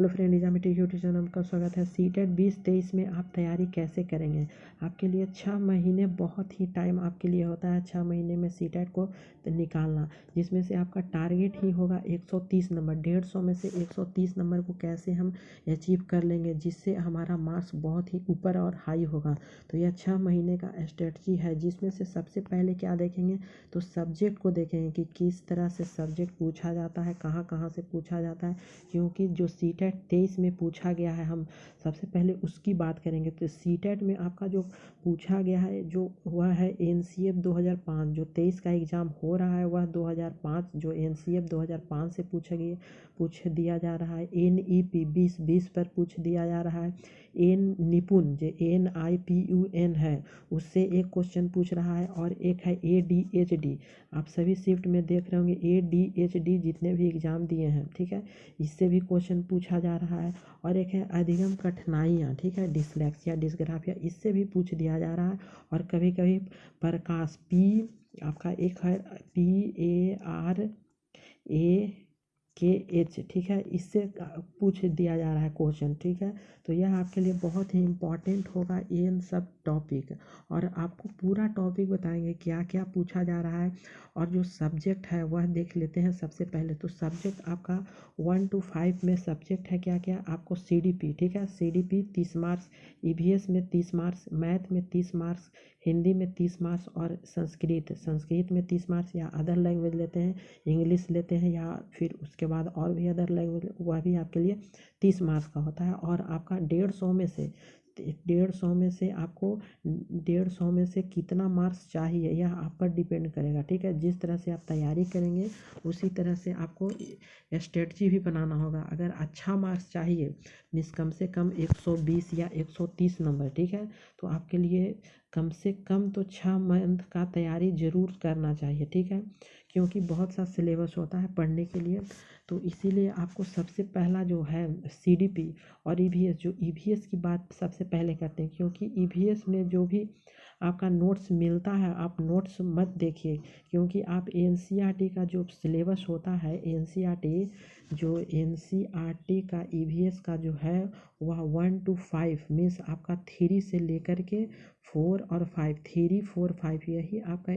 Hello friend, एग्जामेटिक YouTube channel में आपका स्वागत है। सीटेट 2023 में आप तैयारी कैसे करेंगे? आपके लिए 6 महीने बहुत ही टाइम आपके लिए होता है 6 महीने में सीटेट को निकालना, जिसमें से आपका टारगेट ही होगा 130 नंबर। 150 में से 130 नंबर को कैसे हम अचीव कर लेंगे जिससे हमारा मार्क्स बहुत ही ऊपर और हाई होगा। तो यह 6 महीने का स्ट्रेटजी है, जिसमें से सबसे पहले क्या देखेंगे तो सब्जेक्ट को देखेंगे कि किस तरह से सब्जेक्ट पूछा जाता है, कहाँ कहाँ से पूछा जाता है, क्योंकि जो सीटेट 23 में पूछा गया है हम सबसे पहले उसकी बात करेंगे। तो सीटेट में आपका जो पूछा गया है जो हुआ है एनसीएफ 2005, जो 23 का एग्ज़ाम हो रहा है वह 2005 जो एनसीएफ 2005 से पूछ दिया जा रहा है। एनईपी 2020 पर पूछ दिया जा रहा है। एन निपुण जो NIPUN है उससे एक क्वेश्चन पूछ रहा है, और एक है ADHD। आप सभी शिफ्ट में देख रहे होंगे ADHD जितने भी एग्ज़ाम दिए हैं, ठीक है, इससे भी क्वेश्चन पूछा जा रहा है। और एक है अधिगम कठिनाइयाँ, ठीक है, डिसलेक्सिया डिस्ग्राफिया, इससे भी पूछ दिया जा रहा है। और कभी कभी प्रकाश आपका एक है PARAKH, ठीक है, इससे पूछ दिया जा रहा है क्वेश्चन, ठीक है। तो यह आपके लिए बहुत ही इम्पॉर्टेंट होगा इन सब टॉपिक, और आपको पूरा टॉपिक बताएंगे क्या क्या पूछा जा रहा है। और जो सब्जेक्ट है वह देख लेते हैं सबसे पहले। तो सब्जेक्ट आपका 1 to 5 में सब्जेक्ट है क्या क्या आपको CDP, ठीक है, CDP 30 मार्क्स, EVS में 30 मार्क्स, मैथ में 30 मार्क्स, हिंदी में 30 मार्क्स, और संस्कृत में 30 मार्क्स, या अदर लैंग्वेज लेते हैं इंग्लिश लेते हैं, या फिर उसके बाद और भी अदर लैंग्वेज, वह भी आपके लिए 30 मार्क्स का होता है। और आपका 150 में से कितना मार्क्स चाहिए यह आप पर डिपेंड करेगा, ठीक है। जिस तरह से आप तैयारी करेंगे उसी तरह से आपको स्ट्रेटजी भी बनाना होगा। अगर अच्छा मार्क्स चाहिए मीन्स कम से कम 120 या 130 नंबर, ठीक है, तो आपके लिए कम से कम तो 6 मंथ का तैयारी ज़रूर करना चाहिए, ठीक है, क्योंकि बहुत सा सिलेबस होता है पढ़ने के लिए। तो इसीलिए आपको सबसे पहला जो है CDP और EVS, जो EVS की बात सबसे पहले करते हैं, क्योंकि EVS में जो भी आपका नोट्स मिलता है आप नोट्स मत देखिए, क्योंकि आप NCERT का जो सिलेबस होता है NCERT का EVS का जो है वह 1 to 5 मीन्स आपका 3 से लेकर के 4 और 5, 3, 4, 5, यही आपका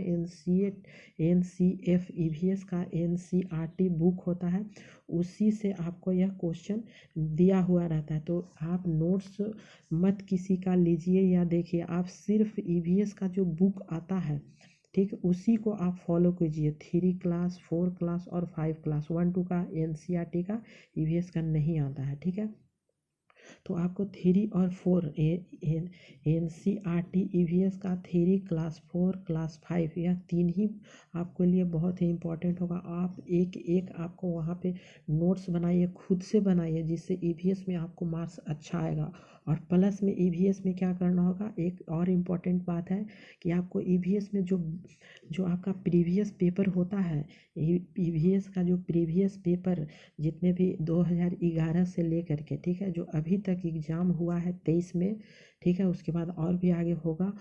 NCF EVS का NCERT बुक होता है, उसी से आपको यह क्वेश्चन दिया हुआ रहता है। तो आप नोट्स मत किसी का लीजिए या देखिए, आप सिर्फ EVS का जो बुक आता है, ठीक है, उसी को आप फॉलो कीजिए। 3 क्लास 4 क्लास और 5 क्लास 1 2 का NCERT का EVS का नहीं आता है, ठीक है। तो आपको 3 और 4 NCERT EVS का 3 क्लास 4 क्लास 5 यह 3 ही आपके लिए बहुत ही इम्पोर्टेंट होगा। आप एक एक आपको वहाँ पे नोट्स बनाइए, खुद से बनाइए, जिससे EVS में आपको मार्क्स अच्छा आएगा। और प्लस में EVS में क्या करना होगा, एक और इम्पॉर्टेंट बात है कि आपको EVS में जो आपका प्रीवियस पेपर होता है, EVS का जो प्रीवियस पेपर जितने भी 2011 से लेकर के, ठीक है, जो अभी तक एग्ज़ाम हुआ है 23 में, ठीक है, उसके बाद और भी आगे होगा,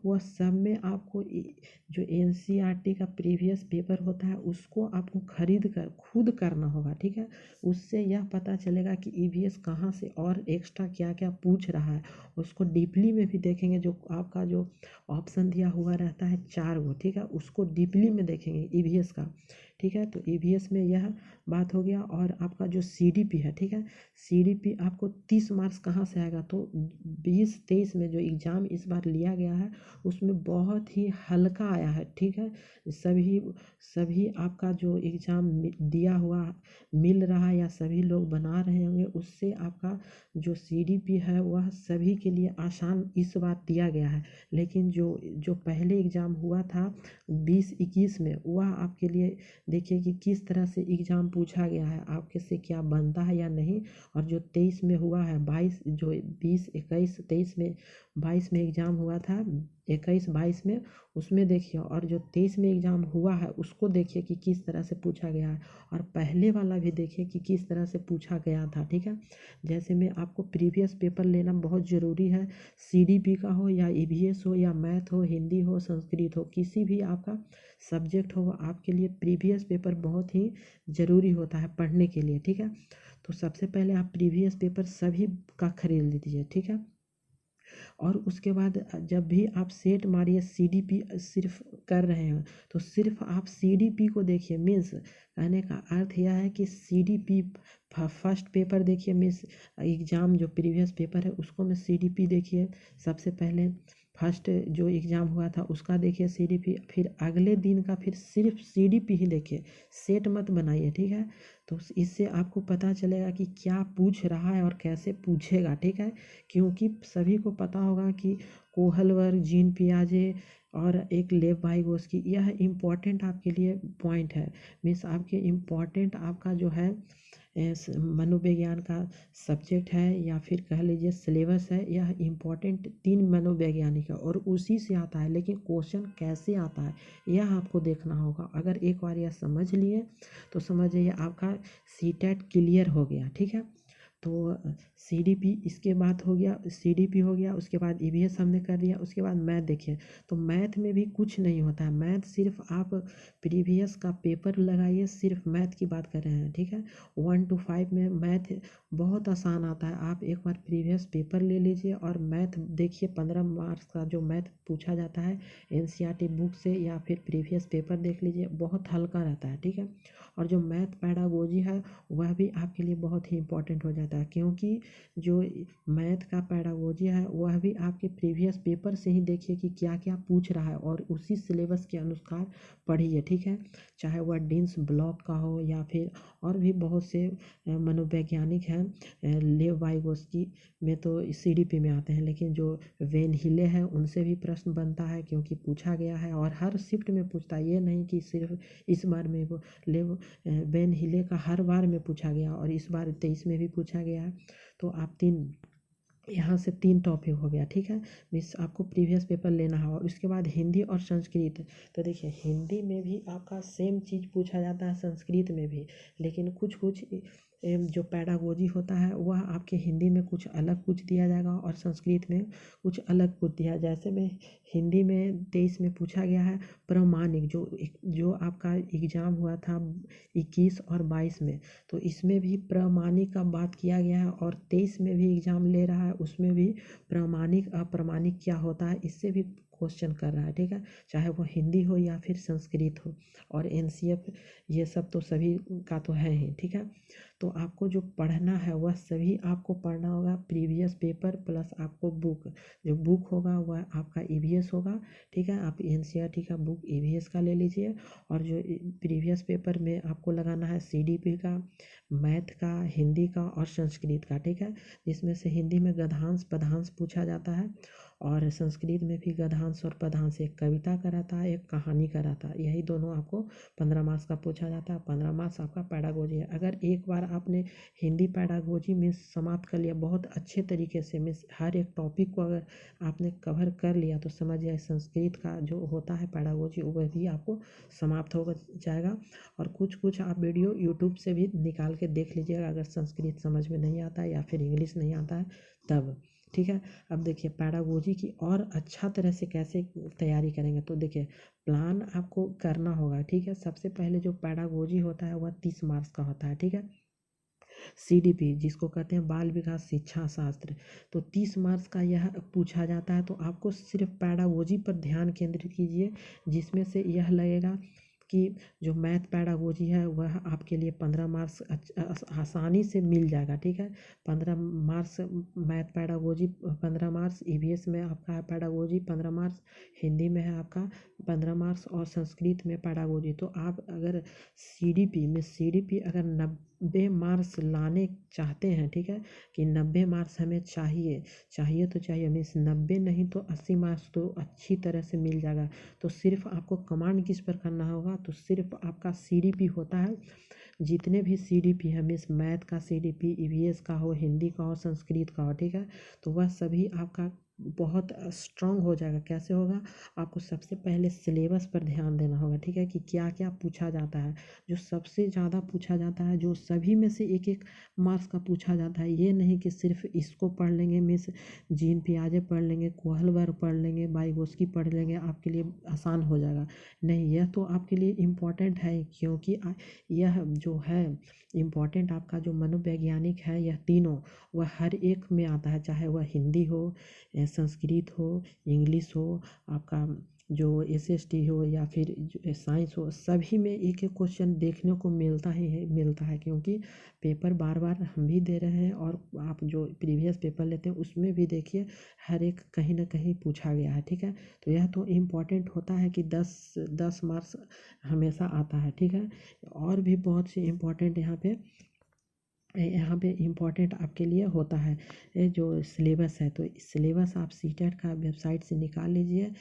वह सब में आपको जो NCERT का प्रीवियस पेपर होता है उसको आपको खरीद कर खुद करना होगा, ठीक है। उससे यह पता चलेगा कि EVS कहाँ से और एक्स्ट्रा क्या क्या पूछ रहा है, उसको डीपली में भी देखेंगे। जो आपका जो ऑप्शन दिया हुआ रहता है 4 वो, ठीक है, उसको डीपली में देखेंगे EVS का, ठीक है। तो EVS में यह बात हो गया। और आपका जो CDP है, ठीक है, CDP आपको 30 मार्क्स कहाँ से आएगा, तो 2023 में जो एग्ज़ाम इस बार लिया गया है उसमें बहुत ही हल्का आया है, ठीक है। सभी आपका जो एग्ज़ाम दिया हुआ मिल रहा है या सभी लोग बना रहे होंगे, उससे आपका जो CDP है वह सभी के लिए आसान इस बार दिया गया है। लेकिन जो पहले एग्ज़ाम हुआ था 2021 में, वह आपके लिए देखिए कि किस तरह से एग्ज़ाम पूछा गया है, आपके से क्या बनता है या नहीं। और जो 23 में हुआ है 20 21 23 में 22 में एग्ज़ाम हुआ था, 21 22 में, उसमें देखिए, और जो 23 में एग्ज़ाम हुआ है उसको देखिए कि किस तरह से पूछा गया है, और पहले वाला भी देखिए कि किस तरह से पूछा गया था, ठीक है। जैसे में आपको प्रीवियस पेपर लेना बहुत ज़रूरी है, CDP का हो या EVS हो या मैथ हो, हिंदी हो, संस्कृत हो, किसी भी आपका सब्जेक्ट हो, आपके लिए प्रीवियस पेपर बहुत ही ज़रूरी होता है पढ़ने के लिए, ठीक है। तो तो सबसे पहले आप प्रीवियस पेपर सभी का खरीद लीजिए, ठीक है। और उसके बाद जब भी आप सेट मारिए CDP सिर्फ कर रहे हैं तो सिर्फ आप CDP को देखिए। मीन्स कहने का अर्थ यह है कि CDP फर्स्ट पेपर देखिए, मीन्स एग्ज़ाम जो प्रीवियस पेपर है उसको में CDP देखिए। सबसे पहले फर्स्ट जो एग्ज़ाम हुआ था उसका देखिए CDP, फिर अगले दिन का फिर सिर्फ CDP ही देखिए, सेट मत बनाइए, ठीक है। तो इससे आपको पता चलेगा कि क्या पूछ रहा है और कैसे पूछेगा, ठीक है। क्योंकि सभी को पता होगा कि कोहलवर्ग, जीन पियाजे और एक लेव वाइगोस्की, यह इम्पोर्टेंट आपके लिए पॉइंट है। मीन्स आपके इम्पोर्टेंट आपका जो है मनोविज्ञान का सब्जेक्ट है या फिर कह लीजिए सिलेबस है, यह इम्पोर्टेंट 3 मनोवैज्ञानिक है और उसी से आता है। लेकिन क्वेश्चन कैसे आता है यह आपको देखना होगा। अगर एक बार यह समझ लिए तो समझिए आपका CTET क्लियर हो गया, ठीक है। तो CDP इसके बाद हो गया, CDP हो गया, उसके बाद EVS हमने कर दिया। उसके बाद मैथ देखिए, तो मैथ में भी कुछ नहीं होता है। मैथ सिर्फ आप प्रीवियस का पेपर लगाइए, सिर्फ मैथ की बात कर रहे हैं, ठीक है। 1 to 5 में मैथ बहुत आसान आता है। आप एक बार प्रीवियस पेपर ले लीजिए और मैथ देखिए, 15 मार्क्स का जो मैथ पूछा जाता है NCERT बुक से या फिर प्रीवियस पेपर देख लीजिए, बहुत हल्का रहता है, ठीक है। और जो मैथ पैडागोजी है वह भी आपके लिए बहुत ही इम्पोर्टेंट हो जाता है, क्योंकि जो मैथ का पैडागोजी है वह भी आपके प्रीवियस पेपर से ही देखिए कि क्या क्या पूछ रहा है और उसी सिलेबस के अनुसार पढ़िए, ठीक है। चाहे वह डीन्स ब्लॉक का हो या फिर और भी बहुत से मनोवैज्ञानिक हैं। लेव वाइगोस्की में तो CDP में आते हैं, लेकिन जो वेन हिले है उनसे भी प्रश्न बनता है, क्योंकि पूछा गया है और हर शिफ्ट में पूछता है। ये नहीं कि सिर्फ इस बार में वो लेव वेन हिले का हर बार में पूछा गया और इस बार 23 में भी पूछा गया है। तो आप यहाँ से 3 टॉपिक हो गया, ठीक है। मिस आपको प्रीवियस पेपर लेना है। और उसके बाद हिंदी और संस्कृत, तो देखिए हिंदी में भी आपका सेम चीज़ पूछा जाता है, संस्कृत में भी, लेकिन कुछ कुछ जो पैडागोजी होता है वह आपके हिंदी में कुछ अलग पूछ दिया जाएगा और संस्कृत में कुछ अलग पूछ दिया। जैसे में हिंदी में 23 में पूछा गया है प्रमाणिक, जो आपका एग्ज़ाम हुआ था 21 और 22 में, तो इसमें भी प्रमाणिक का बात किया गया है। और 23 में भी एग्ज़ाम ले रहा है, उसमें भी प्रमाणिक अप्रमाणिक क्या होता है इससे भी क्वेश्चन कर रहा है, ठीक है। चाहे वो हिंदी हो या फिर संस्कृत हो, और NCF ये सब तो सभी का तो है ही, ठीक है। तो आपको जो पढ़ना है वह सभी आपको पढ़ना होगा, प्रीवियस पेपर प्लस आपको बुक। जो बुक होगा वह आपका EVS होगा, ठीक है। आप NCERT का बुक EVS का ले लीजिए। और जो प्रीवियस पेपर में आपको लगाना है CDP का, मैथ का, हिंदी का और संस्कृत का, ठीक है। जिसमें से हिंदी में गद्यांश पद्यांश पूछा जाता है और संस्कृत में भी गद्यांश और पद्यांश, एक कविता का रहता है, एक कहानी का रहता है। यही दोनों आपको 15 मार्क्स का पूछा जाता है। 15 मार्क्स आपका पैडागोजी है। अगर एक बार आपने हिंदी पैडागोजी में समाप्त कर लिया बहुत अच्छे तरीके से, मीन्स हर एक टॉपिक को अगर आपने कवर कर लिया, तो समझिए संस्कृत का जो होता है पैडागोजी वह भी आपको समाप्त हो जाएगा। और कुछ कुछ आप वीडियो यूट्यूब से भी निकाल के देख लीजिएगा, अगर संस्कृत समझ में नहीं आता है या फिर इंग्लिश नहीं आता है तब, ठीक है। अब देखिए पैडागोजी की और अच्छा तरह से कैसे तैयारी करेंगे, तो देखिए प्लान आपको करना होगा, ठीक है। सबसे पहले जो पैडागोजी होता है वह 30 मार्क्स का होता है, ठीक है। CDP जिसको कहते हैं बाल विकास शिक्षा शास्त्र, तो 30 मार्क्स का यह पूछा जाता है। तो आपको सिर्फ पैडागोजी पर ध्यान केंद्रित कीजिए, जिसमें से यह लगेगा कि जो मैथ पैडागोजी है वह आपके लिए 15 मार्क्स आसानी से मिल जाएगा, ठीक है। 15 marks math pedagogy, 15 marks EVS में आपका है पैडागोजी, 15 मार्क्स हिंदी में है आपका 15 मार्क्स, और संस्कृत में पैडागोजी। तो आप अगर CDP अगर 90 मार्क्स लाने चाहते हैं, ठीक है, कि 90 मार्क्स हमें चाहिए तो चाहिए, मीन्स 90 नहीं तो 80 मार्क्स तो अच्छी तरह से मिल जाएगा। तो सिर्फ आपको कमांड किस पर करना होगा, तो सिर्फ आपका CDP होता है। जितने भी CDP है, मीन्स मैथ का CDP, EVS का हो, हिंदी का हो, संस्कृत का हो, ठीक है, तो वह सभी आपका बहुत स्ट्रांग हो जाएगा। कैसे होगा? आपको सबसे पहले सिलेबस पर ध्यान देना होगा, ठीक है, कि क्या क्या पूछा जाता है। जो सबसे ज़्यादा पूछा जाता है, जो सभी में से एक एक मार्क्स का पूछा जाता है, ये नहीं कि सिर्फ इसको पढ़ लेंगे, मिस जीन पियाजे पढ़ लेंगे, कोहलबर पढ़ लेंगे, वाइगोस्की पढ़ लेंगे, आपके लिए आसान हो जाएगा। नहीं, यह तो आपके लिए इम्पोर्टेंट है, क्योंकि यह जो है इम्पोर्टेंट, आपका जो मनोवैज्ञानिक है, यह तीनों वह हर एक में आता है, चाहे वह हिंदी हो, संस्कृत हो, इंग्लिश हो, आपका जो SST हो, या फिर साइंस हो, सभी में एक एक क्वेश्चन देखने को मिलता है, क्योंकि पेपर बार बार हम भी दे रहे हैं, और आप जो प्रीवियस पेपर लेते हैं उसमें भी देखिए हर एक कहीं ना कहीं पूछा गया है, ठीक है। तो यह तो इम्पोर्टेंट होता है कि 10 मार्क्स हमेशा आता है, ठीक है। और भी बहुत सी इम्पोर्टेंट यहाँ पे इम्पोर्टेंट आपके लिए होता है, ये जो सिलेबस है। तो सिलेबस आप सीटेट का वेबसाइट से निकाल लीजिए,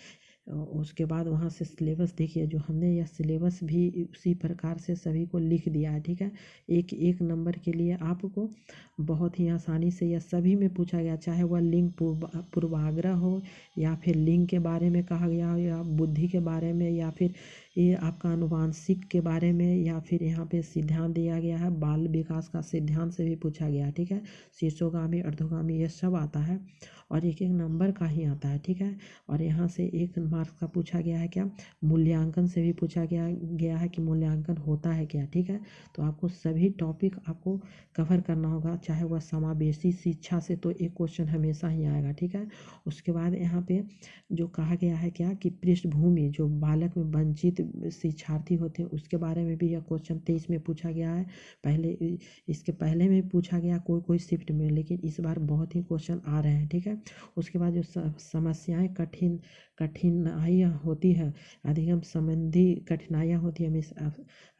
उसके बाद वहाँ से सिलेबस देखिए। जो हमने यह सिलेबस भी उसी प्रकार से सभी को लिख दिया है, ठीक है। एक एक नंबर के लिए आपको बहुत ही आसानी से यह सभी में पूछा गया, चाहे वह लिंग पूर्वाग्रह हो, या फिर लिंग के बारे में कहा गया हो, या बुद्धि के बारे में, या फिर ये आपका अनुवांशिक के बारे में, या फिर यहाँ पे सिद्धांत दिया गया है बाल विकास का सिद्धांत से भी पूछा गया है, ठीक है। शीर्षोगामी, अर्धोगामी, ये सब आता है, और एक एक नंबर का ही आता है, ठीक है। और यहाँ से 1 मार्क्स का पूछा गया है क्या, मूल्यांकन से भी पूछा गया है कि मूल्यांकन होता है क्या, ठीक है। तो आपको सभी टॉपिक आपको कवर करना होगा, चाहे वह समावेशी शिक्षा से तो एक क्वेश्चन हमेशा ही आएगा, ठीक है। उसके बाद यहाँ पे जो कहा गया है क्या, कि पृष्ठभूमि, जो बालक में वंचित शिक्षार्थी होते हैं, उसके बारे में भी यह क्वेश्चन 23 में पूछा गया है। इसके पहले में पूछा गया कोई कोई शिफ्ट में, लेकिन इस बार बहुत ही क्वेश्चन आ रहे हैं, ठीक है। उसके बाद जो समस्याएं कठिनाइयाँ होती है, अधिगम संबंधी कठिनाइयाँ होती है, मिस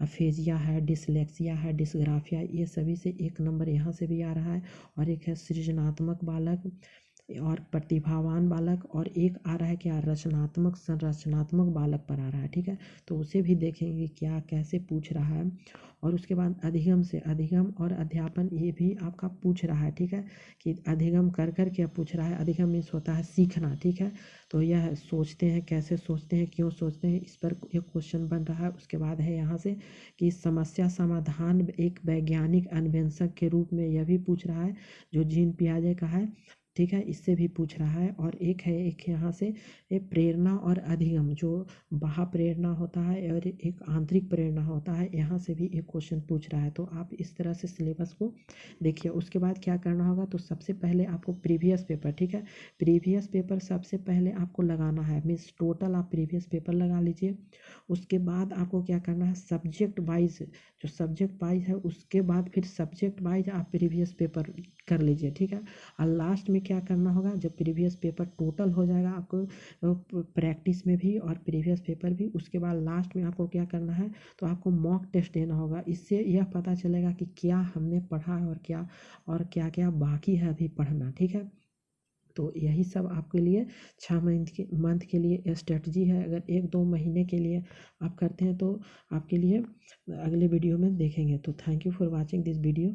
अफेजिया है, डिसलेक्सिया है, डिसग्राफिया, ये सभी से 1 नंबर यहाँ से भी आ रहा है। और एक है सृजनात्मक बालक और प्रतिभावान बालक, और एक आ रहा है क्या, रचनात्मक संरचनात्मक बालक पर आ रहा है, ठीक है। तो उसे भी देखेंगे क्या कैसे पूछ रहा है। और उसके बाद अधिगम और अध्यापन, ये भी आपका पूछ रहा है, ठीक है, कि अधिगम कर कर क्या पूछ रहा है। अधिगम मीन्स होता है सीखना, ठीक है। तो यह सोचते हैं, कैसे सोचते हैं, क्यों सोचते हैं, इस पर एक क्वेश्चन बन रहा है। उसके बाद है यहाँ से कि समस्या समाधान एक वैज्ञानिक अन्वेषक के रूप में, यह भी पूछ रहा है, जो जीन पियाजे का है, ठीक है, इससे भी पूछ रहा है। और एक यहाँ से प्रेरणा और अधिगम, जो बाह्य प्रेरणा होता है और एक आंतरिक प्रेरणा होता है, यहाँ से भी एक क्वेश्चन पूछ रहा है। तो आप इस तरह से सिलेबस को देखिए। उसके बाद क्या करना होगा, तो सबसे पहले आपको प्रीवियस पेपर, ठीक है, प्रीवियस पेपर सबसे पहले आपको लगाना है, मीन्स टोटल आप प्रीवियस पेपर लगा लीजिए। उसके बाद आपको क्या करना है, सब्जेक्ट वाइज, जो सब्जेक्ट वाइज है, उसके बाद फिर सब्जेक्ट वाइज आप प्रीवियस पेपर कर लीजिए, ठीक है। और लास्ट में क्या करना होगा, जब प्रीवियस पेपर टोटल हो जाएगा आपको प्रैक्टिस में भी और प्रीवियस पेपर भी, उसके बाद लास्ट में आपको क्या करना है, तो आपको मॉक टेस्ट देना होगा। इससे यह पता चलेगा कि क्या हमने पढ़ा है, और क्या क्या बाकी है अभी पढ़ना, ठीक है। तो यही सब आपके लिए 6 मंथ के लिए स्ट्रेटजी है। अगर 1-2 महीने के लिए आप करते हैं तो आपके लिए अगले वीडियो में देखेंगे। तो thank you for watching this video.